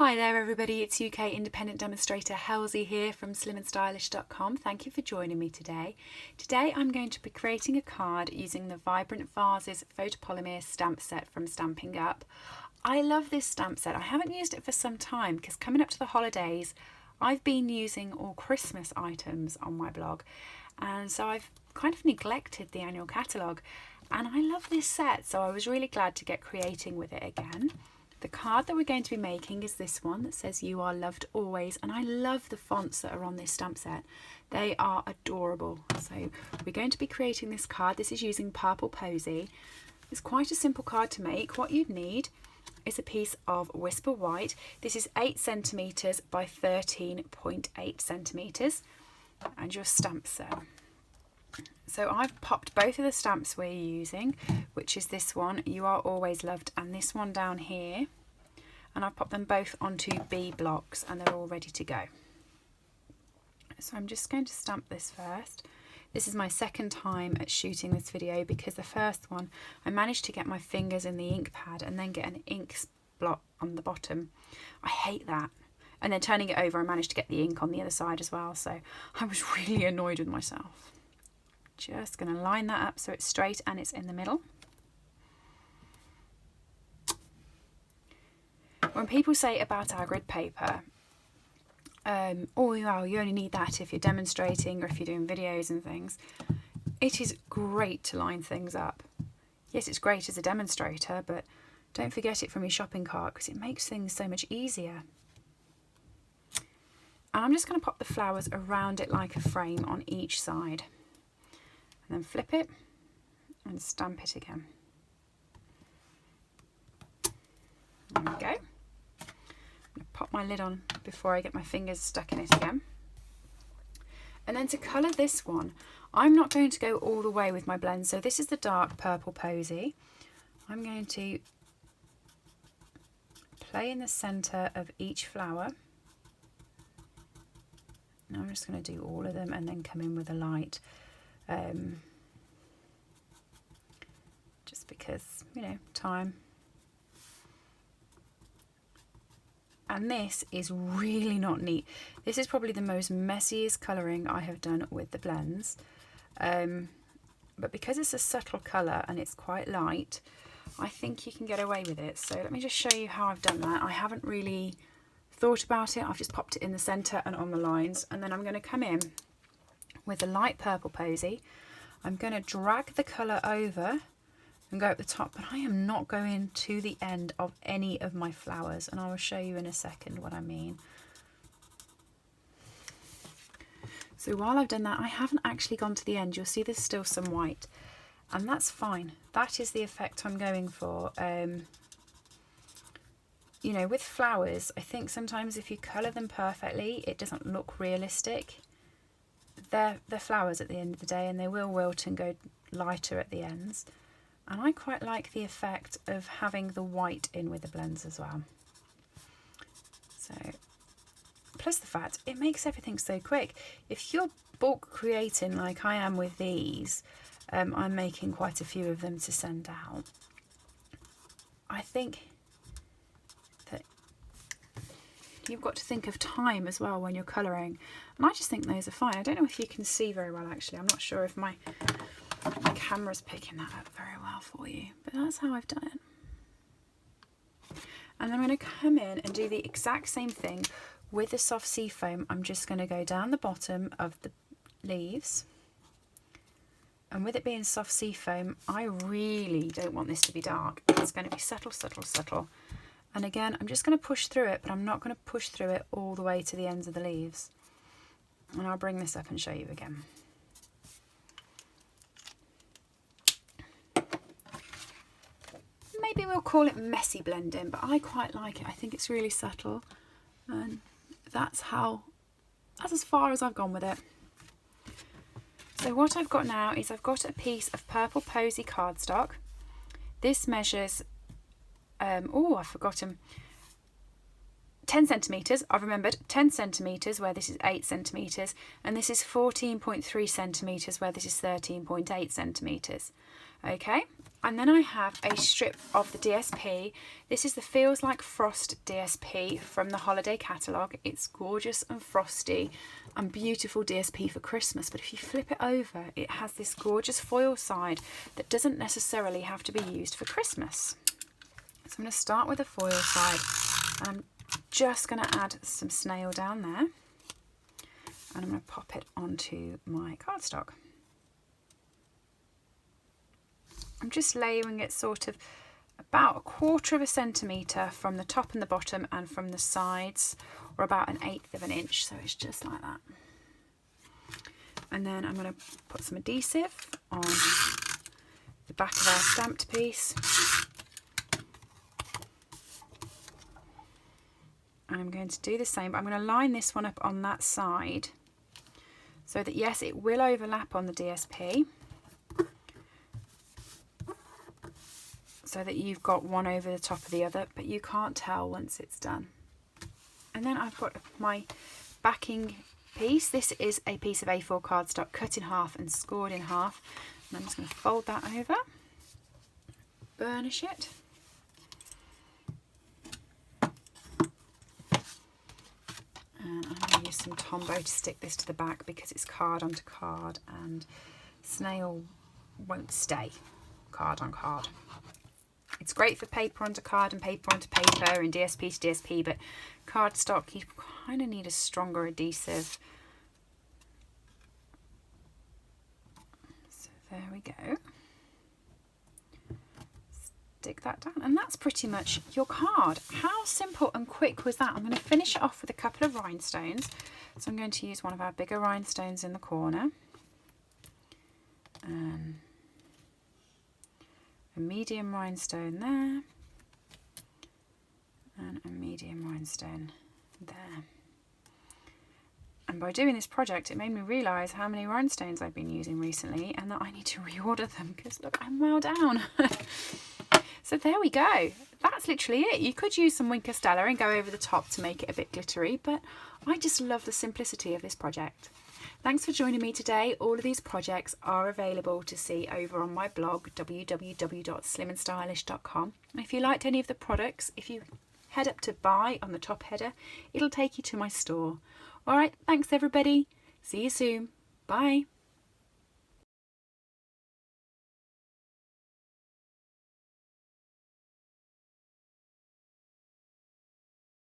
Hi there everybody, it's UK independent demonstrator Halsey here from slimandstylish.com. Thank you for joining me today. Today I'm going to be creating a card using the Vibrant Vases photopolymer stamp set from Stampin' Up. I love this stamp set. I haven't used it for some time because coming up to the holidays I've been using all Christmas items on my blog, and so I've kind of neglected the annual catalogue, and I love this set, so I was really glad to get creating with it again. The card that we're going to be making is this one that says "You are loved always," and I love the fonts that are on this stamp set. They are adorable. So we're going to be creating this card. This is using Purple Posy. It's quite a simple card to make. What you'd need is a piece of Whisper White. This is 8 centimetres by 13.8 centimetres, and your stamp set. So I've popped both of the stamps we're using, which is this one, "You Are Always Loved," and this one down here. And I've popped them both onto B blocks and they're all ready to go. So I'm just going to stamp this first. This is my second time at shooting this video because the first one I managed to get my fingers in the ink pad and then get an ink blot on the bottom. I hate that. And then turning it over I managed to get the ink on the other side as well, so I was really annoyed with myself. Just going to line that up so it's straight and it's in the middle. When people say about our grid paper, oh well, you only need that if you're demonstrating or if you're doing videos and things, it is great to line things up. Yes, it's great as a demonstrator, but don't forget it from your shopping cart because it makes things so much easier. And I'm just going to pop the flowers around it like a frame on each side. And then flip it and stamp it again. There we go. I'm going to pop my lid on before I get my fingers stuck in it again. And then to colour this one, I'm not going to go all the way with my blend. So this is the dark Purple Posy. I'm going to play in the centre of each flower. And I'm just going to do all of them and then come in with a light. Just because, you know, time. And this is really not neat. This is probably the most messiest colouring I have done with the blends. But because it's a subtle colour and it's quite light, I think you can get away with it. So let me just show you how I've done that. I haven't really thought about it. I've just popped it in the centre and on the lines. And then I'm going to come in with a light Purple Posy. I'm going to drag the colour over and go at the top, but I am not going to the end of any of my flowers, and I will show you in a second what I mean. So while I've done that, I haven't actually gone to the end. You'll see there's still some white, and that's fine. That is the effect I'm going for. You know, with flowers, I think sometimes if you colour them perfectly, it doesn't look realistic. They're flowers at the end of the day, and they will wilt and go lighter at the ends. And I quite like the effect of having the white in with the blends as well. So, plus the fact it makes everything so quick. If you're bulk creating like I am with these, I'm making quite a few of them to send out. I think that you've got to think of time as well when you're colouring, and I just think those are fine. I don't know if you can see very well actually. I'm not sure if my camera's picking that up very well for you, but that's how I've done it. And I'm going to come in and do the exact same thing with the soft sea foam. I'm just going to go down the bottom of the leaves, and with it being soft sea foam, I really don't want this to be dark. It's going to be subtle, subtle, subtle. And again, I'm just going to push through it, but I'm not going to push through it all the way to the ends of the leaves. And I'll bring this up and show you again. Maybe we'll call it messy blending, but I quite like it. I think it's really subtle, and that's as far as I've gone with it. So what I've got now is I've got a piece of Purple Posy cardstock. This measures, oh, I've forgotten, 10 centimetres. I've remembered 10 centimetres where this is 8 centimetres, and this is 14.3 centimetres where this is 13.8 centimetres. Okay, And then I have a strip of the DSP. This is the Feels Like Frost DSP from the holiday catalogue. It's gorgeous and frosty and beautiful DSP for Christmas. But if you flip it over, it has this gorgeous foil side that doesn't necessarily have to be used for Christmas. So I'm going to start with the foil side. I'm just going to add some snail down there. And I'm going to pop it onto my cardstock. I'm just layering it sort of about 1/4 centimetre from the top and the bottom and from the sides, or about 1/8 inch, so it's just like that. And then I'm going to put some adhesive on the back of our stamped piece. And I'm going to do the same, but I'm going to line this one up on that side so that, yes, it will overlap on the DSP, so that you've got one over the top of the other, but you can't tell once it's done. And then I've got my backing piece. This is a piece of A4 cardstock cut in half and scored in half. And I'm just going to fold that over, burnish it. And I'm going to use some Tombow to stick this to the back because it's card onto card and snail won't stay card on card. It's great for paper onto card and paper onto paper and DSP to DSP, but cardstock, you kind of need a stronger adhesive. So there we go. Stick that down, and that's pretty much your card. How simple and quick was that? I'm going to finish it off with a couple of rhinestones. So I'm going to use one of our bigger rhinestones in the corner. A medium rhinestone there, and a medium rhinestone there. And by doing this project, it made me realise how many rhinestones I've been using recently and that I need to reorder them because, look, I'm well down. So there we go. That's literally it. You could use some Wink Stella and go over the top to make it a bit glittery, but I just love the simplicity of this project. Thanks for joining me today. All of these projects are available to see over on my blog, www.slimandstylish.com. And if you liked any of the products, if you head up to buy on the top header, it'll take you to my store. All right, thanks everybody. See you soon. Bye.